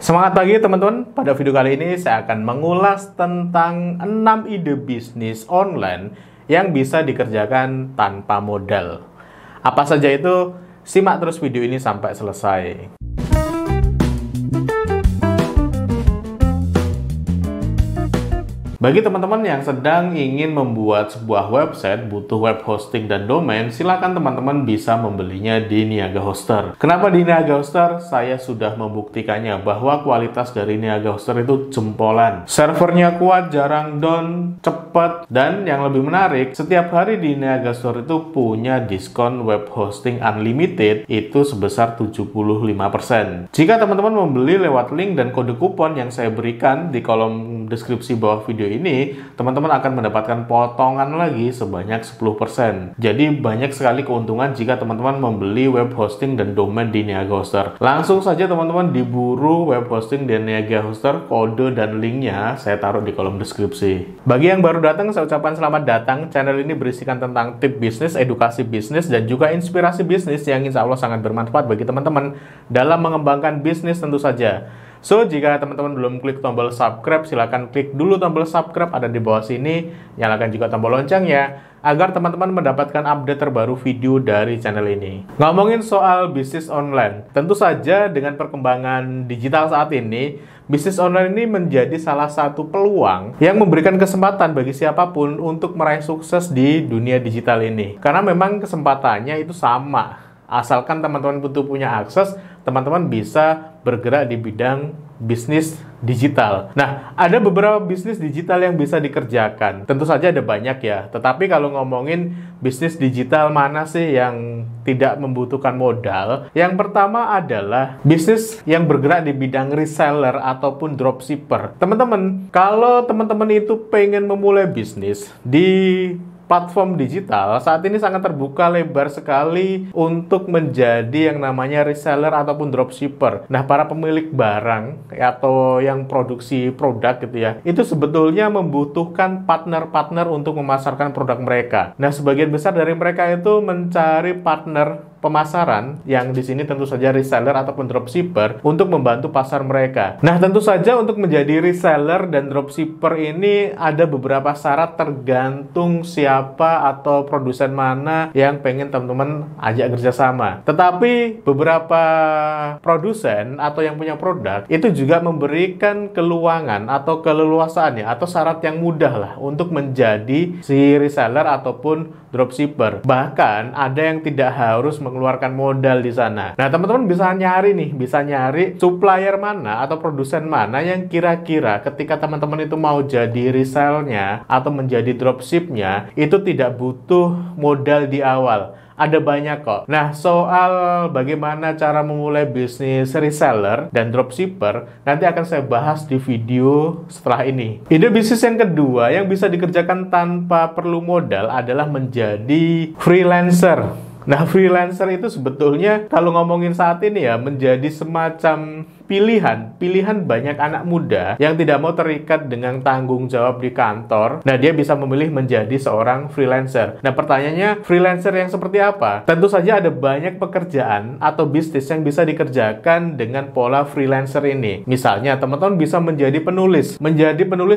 Semangat pagi teman-teman, pada video kali ini saya akan mengulas tentang 6 ide bisnis online yang bisa dikerjakan tanpa modal. Apa saja itu? Simak terus video ini sampai selesai. Bagi teman-teman yang sedang ingin membuat sebuah website, butuh web hosting dan domain, silakan teman-teman bisa membelinya di Niaga Hoster. Kenapa di Niaga Hoster? Saya sudah membuktikannya bahwa kualitas dari Niaga Hoster itu jempolan. Servernya kuat, jarang down, cepat, dan yang lebih menarik, setiap hari di Niaga Store itu punya diskon web hosting unlimited itu sebesar 75%. Jika teman-teman membeli lewat link dan kode kupon yang saya berikan di kolom deskripsi bawah video ini, teman-teman akan mendapatkan potongan lagi sebanyak 10%. Jadi banyak sekali keuntungan jika teman-teman membeli web hosting dan domain di Niaga Hoster. Langsung saja teman-teman diburu web hosting di Niaga Hoster, kode dan linknya saya taruh di kolom deskripsi. Bagi yang baru datang, saya ucapkan selamat datang. Channel ini berisikan tentang tip bisnis, edukasi bisnis, dan juga inspirasi bisnis yang insya Allah sangat bermanfaat bagi teman-teman dalam mengembangkan bisnis tentu saja. So, jika teman-teman belum klik tombol subscribe, silahkan klik dulu tombol subscribe ada di bawah sini. Nyalakan juga tombol loncengnya, agar teman-teman mendapatkan update terbaru video dari channel ini. Ngomongin soal bisnis online, tentu saja dengan perkembangan digital saat ini, bisnis online ini menjadi salah satu peluang yang memberikan kesempatan bagi siapapun untuk meraih sukses di dunia digital ini. Karena memang kesempatannya itu sama. Asalkan teman-teman butuh punya akses, teman-teman bisa bergerak di bidang bisnis digital. Nah, ada beberapa bisnis digital yang bisa dikerjakan. Tentu saja ada banyak ya, tetapi kalau ngomongin bisnis digital mana sih yang tidak membutuhkan modal? Yang pertama adalah bisnis yang bergerak di bidang reseller ataupun dropshipper. Teman-teman, kalau teman-teman itu pengen memulai bisnis di platform digital, saat ini sangat terbuka lebar sekali untuk menjadi yang namanya reseller ataupun dropshipper. Nah, para pemilik barang atau yang produksi produk gitu ya, itu sebetulnya membutuhkan partner-partner untuk memasarkan produk mereka. Nah, sebagian besar dari mereka itu mencari partner pemasaran yang di sini tentu saja reseller ataupun dropshipper untuk membantu pasar mereka. Nah, tentu saja untuk menjadi reseller dan dropshipper ini ada beberapa syarat tergantung siapa atau produsen mana yang pengen teman-teman ajak kerjasama. Tetapi beberapa produsen atau yang punya produk itu juga memberikan keluangan atau keleluasaan ya, atau syarat yang mudah lah untuk menjadi si reseller ataupun dropshipper. Bahkan ada yang tidak harus mengeluarkan modal di sana. Nah, teman-teman bisa nyari supplier mana atau produsen mana yang kira-kira ketika teman-teman itu mau jadi resellnya atau menjadi dropshipnya itu tidak butuh modal di awal. Ada banyak kok. Nah, soal bagaimana cara memulai bisnis reseller dan dropshipper nanti akan saya bahas di video setelah ini. Ide bisnis yang kedua yang bisa dikerjakan tanpa perlu modal adalah menjadi freelancer. Nah, freelancer itu sebetulnya kalau ngomongin saat ini ya menjadi semacam pilihan banyak anak muda yang tidak mau terikat dengan tanggung jawab di kantor. Nah, dia bisa memilih menjadi seorang freelancer. Nah, pertanyaannya, freelancer yang seperti apa? Tentu saja ada banyak pekerjaan atau bisnis yang bisa dikerjakan dengan pola freelancer ini. Misalnya, teman-teman bisa menjadi penulis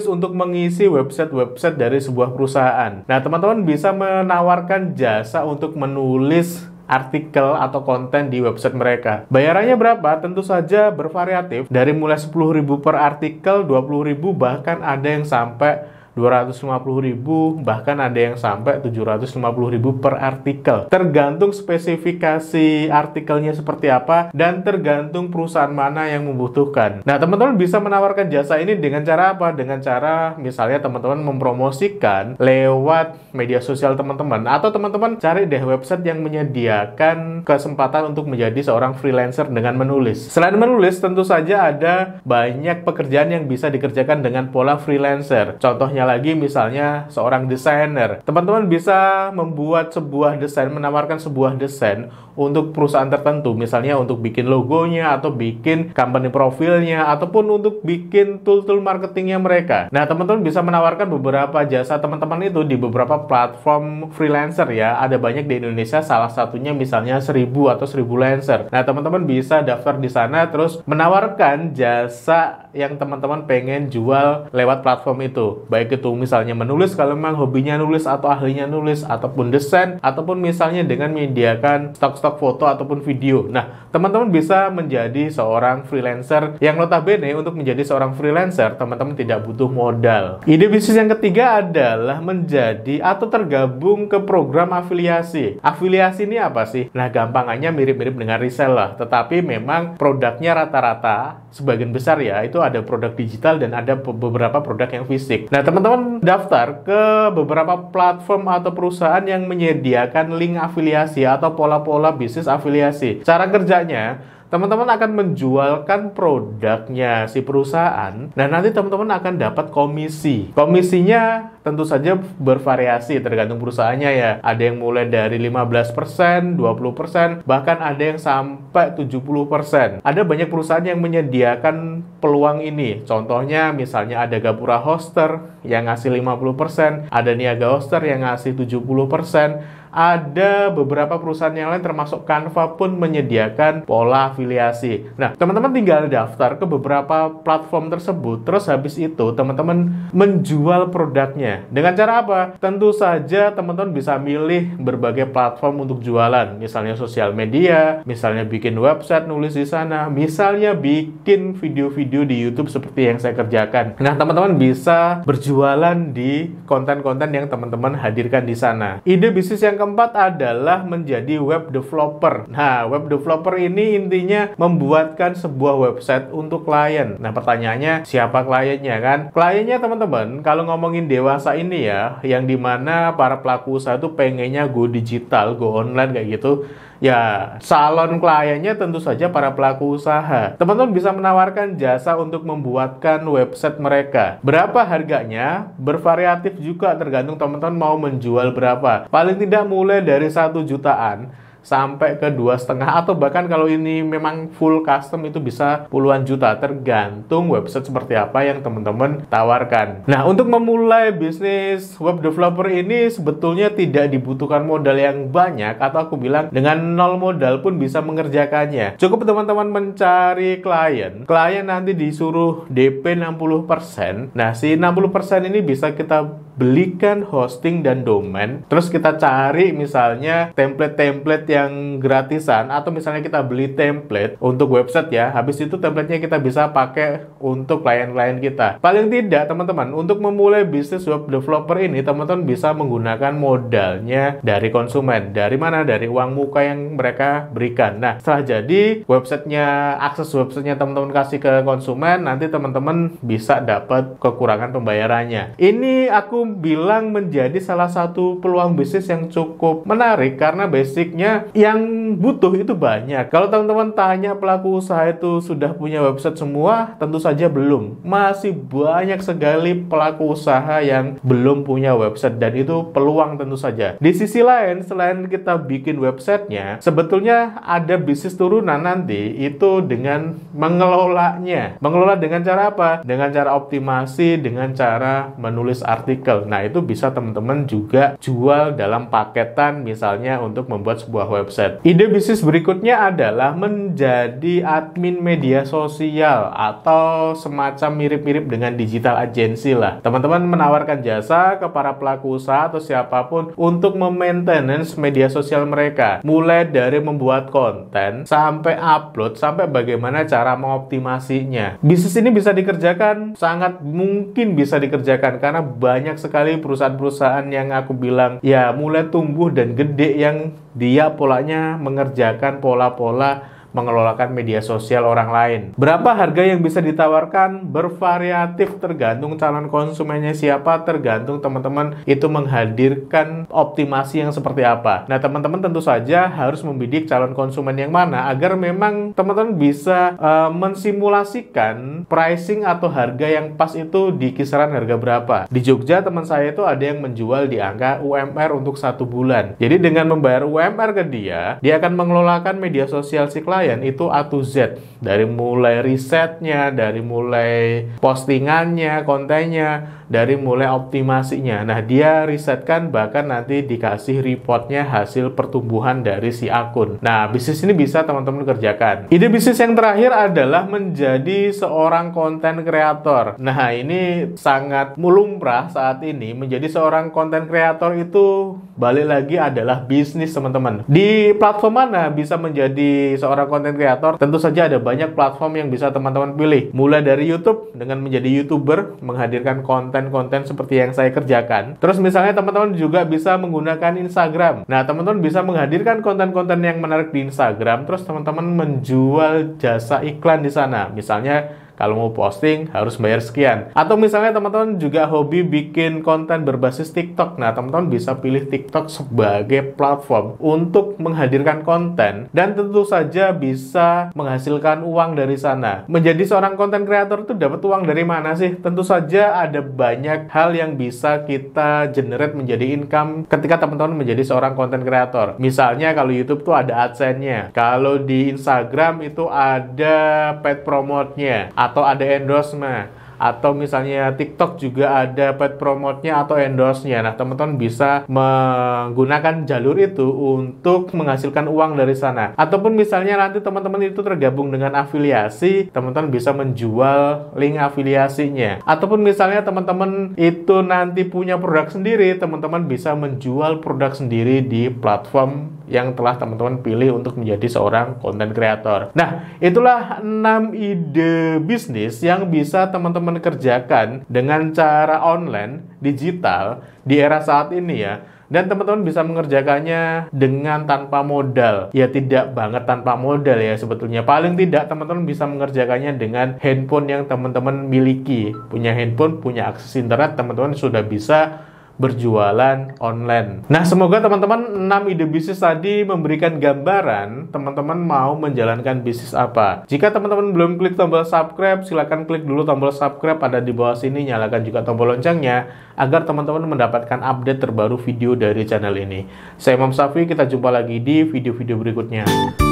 untuk mengisi website-website dari sebuah perusahaan. Nah, teman-teman bisa menawarkan jasa untuk menulis artikel atau konten di website mereka. Bayarannya berapa? Tentu saja bervariatif. Dari mulai 10.000 per artikel, 20.000, bahkan ada yang sampai 250.000, bahkan ada yang sampai 750.000 per artikel. Tergantung spesifikasi artikelnya seperti apa dan tergantung perusahaan mana yang membutuhkan. Nah, teman-teman bisa menawarkan jasa ini dengan cara apa? Dengan cara misalnya teman-teman mempromosikan lewat media sosial teman-teman, atau teman-teman cari deh website yang menyediakan kesempatan untuk menjadi seorang freelancer dengan menulis. Selain menulis, tentu saja ada banyak pekerjaan yang bisa dikerjakan dengan pola freelancer. Contohnya lagi misalnya seorang desainer. Teman-teman bisa membuat sebuah desain, menawarkan sebuah desain untuk perusahaan tertentu, misalnya untuk bikin logonya, atau bikin company profilnya, ataupun untuk bikin tool-tool marketingnya mereka. Nah, teman-teman bisa menawarkan beberapa jasa teman-teman itu di beberapa platform freelancer ya. Ada banyak di Indonesia, salah satunya misalnya 1000 atau 1000 Lancer. Nah, teman-teman bisa daftar di sana terus menawarkan jasa yang teman-teman pengen jual lewat platform itu. Baik itu misalnya menulis kalau memang hobinya nulis atau ahlinya nulis, ataupun desain, ataupun misalnya dengan menyediakan stok-stok foto ataupun video. Nah, teman-teman bisa menjadi seorang freelancer yang notabene untuk menjadi seorang freelancer, teman-teman tidak butuh modal. Ide bisnis yang ketiga adalah menjadi atau tergabung ke program afiliasi. Afiliasi ini apa sih? Nah, gampangannya mirip-mirip dengan reseller, tetapi memang produknya rata-rata sebagian besar ya, itu ada produk digital dan ada beberapa produk yang fisik. Nah, teman-teman daftar ke beberapa platform atau perusahaan yang menyediakan link afiliasi atau pola-pola bisnis afiliasi. Cara kerjanya, teman-teman akan menjualkan produknya si perusahaan, dan nanti teman-teman akan dapat komisi. Komisinya tentu saja bervariasi tergantung perusahaannya ya. Ada yang mulai dari 15%, 20%, bahkan ada yang sampai 70%. Ada banyak perusahaan yang menyediakan peluang ini. Contohnya misalnya ada Gapura Hoster yang ngasih 50%, ada Niaga Hoster yang ngasih 70%, ada beberapa perusahaan yang lain termasuk Canva pun menyediakan pola afiliasi. Nah, teman-teman tinggal daftar ke beberapa platform tersebut, terus habis itu teman-teman menjual produknya. Dengan cara apa? Tentu saja teman-teman bisa milih berbagai platform untuk jualan, misalnya sosial media, misalnya bikin website, nulis di sana, misalnya bikin video-video di YouTube seperti yang saya kerjakan. Nah, teman-teman bisa berjualan di konten-konten yang teman-teman hadirkan di sana. Ide bisnis yang keempat adalah menjadi web developer. Nah, web developer ini intinya membuatkan sebuah website untuk klien. Nah, pertanyaannya siapa kliennya kan? Kliennya teman-teman, kalau ngomongin dewasa ini ya, yang dimana para pelaku usaha itu pengennya go digital, go online kayak gitu. Ya, salon kliennya tentu saja para pelaku usaha. Teman-teman bisa menawarkan jasa untuk membuatkan website mereka. Berapa harganya? Bervariatif juga tergantung teman-teman mau menjual berapa. Paling tidak mulai dari 1 jutaan sampai ke 2,5, atau bahkan kalau ini memang full custom itu bisa puluhan juta, tergantung website seperti apa yang teman-teman tawarkan. Nah, untuk memulai bisnis web developer ini sebetulnya tidak dibutuhkan modal yang banyak, atau aku bilang dengan 0 modal pun bisa mengerjakannya. Cukup teman-teman mencari klien nanti disuruh DP 60%. Nah, si 60% ini bisa kita belikan hosting dan domain, terus kita cari misalnya template-template yang gratisan, atau misalnya kita beli template untuk website ya, habis itu templatenya kita bisa pakai untuk klien-klien kita. Paling tidak teman-teman, untuk memulai bisnis web developer ini, teman-teman bisa menggunakan modalnya dari konsumen. Dari mana? Dari uang muka yang mereka berikan. Nah, setelah jadi websitenya, akses websitenya teman-teman kasih ke konsumen, nanti teman-teman bisa dapat kekurangan pembayarannya. Ini aku bilang menjadi salah satu peluang bisnis yang cukup menarik, karena basicnya yang butuh itu banyak. Kalau teman-teman tanya pelaku usaha itu sudah punya website semua, tentu saja belum. Masih banyak sekali pelaku usaha yang belum punya website, dan itu peluang tentu saja. Di sisi lain, selain kita bikin websitenya, sebetulnya ada bisnis turunan nanti, itu dengan mengelolanya. Mengelola dengan cara apa? Dengan cara optimasi, dengan cara menulis artikel. Nah, itu bisa teman-teman juga jual dalam paketan, misalnya untuk membuat sebuah website. Ide bisnis berikutnya adalah menjadi admin media sosial, atau semacam mirip-mirip dengan digital agency lah. Teman-teman menawarkan jasa ke para pelaku usaha atau siapapun untuk memaintenance media sosial mereka, mulai dari membuat konten sampai upload, sampai bagaimana cara mengoptimasinya. Bisnis ini bisa dikerjakan, sangat mungkin bisa dikerjakan, karena banyak sekali perusahaan-perusahaan yang aku bilang ya mulai tumbuh dan gede, yang dia polanya mengerjakan pola-pola mengelolakan media sosial orang lain. Berapa harga yang bisa ditawarkan? Bervariatif, tergantung calon konsumennya siapa, tergantung teman-teman itu menghadirkan optimasi yang seperti apa. Nah, teman-teman tentu saja harus membidik calon konsumen yang mana agar memang teman-teman bisa mensimulasikan pricing atau harga yang pas itu di kisaran harga berapa. Di Jogja teman saya itu ada yang menjual di angka UMR untuk 1 bulan. Jadi dengan membayar UMR ke dia akan mengelolakan media sosial si klien itu A to Z. Dari mulai risetnya, dari mulai postingannya, kontennya, dari mulai optimasinya. Nah, dia risetkan bahkan nanti dikasih reportnya hasil pertumbuhan dari si akun. Nah, bisnis ini bisa teman-teman kerjakan. Ide bisnis yang terakhir adalah menjadi seorang konten kreator. Nah, ini sangat lumrah saat ini. Menjadi seorang konten kreator itu balik lagi adalah bisnis, teman-teman. Di platform mana bisa menjadi seorang konten kreator? Tentu saja ada banyak platform yang bisa teman-teman pilih. Mulai dari YouTube dengan menjadi YouTuber, menghadirkan konten-konten seperti yang saya kerjakan. Terus misalnya teman-teman juga bisa menggunakan Instagram. Nah, teman-teman bisa menghadirkan konten-konten yang menarik di Instagram, terus teman-teman menjual jasa iklan di sana. Misalnya kalau mau posting harus bayar sekian. Atau misalnya teman-teman juga hobi bikin konten berbasis TikTok. Nah, teman-teman bisa pilih TikTok sebagai platform untuk menghadirkan konten dan tentu saja bisa menghasilkan uang dari sana. Menjadi seorang konten kreator itu dapat uang dari mana sih? Tentu saja ada banyak hal yang bisa kita generate menjadi income ketika teman-teman menjadi seorang konten kreator. Misalnya kalau YouTube tuh ada AdSense-nya. Kalau di Instagram itu ada paid promote-nya atau ada endorsement, atau misalnya TikTok juga ada paid promote-nya atau endorse-nya. Nah, teman-teman bisa menggunakan jalur itu untuk menghasilkan uang dari sana. Ataupun misalnya nanti teman-teman itu tergabung dengan afiliasi, teman-teman bisa menjual link afiliasinya. Ataupun misalnya teman-teman itu nanti punya produk sendiri, teman-teman bisa menjual produk sendiri di platform yang telah teman-teman pilih untuk menjadi seorang konten kreator. Nah, itulah 6 ide bisnis yang bisa teman-teman kerjakan dengan cara online, digital, di era saat ini ya. Dan teman-teman bisa mengerjakannya dengan tanpa modal. Ya, tidak banget tanpa modal ya sebetulnya. Paling tidak teman-teman bisa mengerjakannya dengan handphone yang teman-teman miliki. Punya handphone, punya akses internet, teman-teman sudah bisa berjualan online. Nah, semoga teman-teman 6 ide bisnis tadi memberikan gambaran teman-teman mau menjalankan bisnis apa. Jika teman-teman belum klik tombol subscribe, silahkan klik dulu tombol subscribe ada di bawah sini, nyalakan juga tombol loncengnya agar teman-teman mendapatkan update terbaru video dari channel ini. Saya Imam Safi, kita jumpa lagi di video-video berikutnya.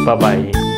Bye-bye.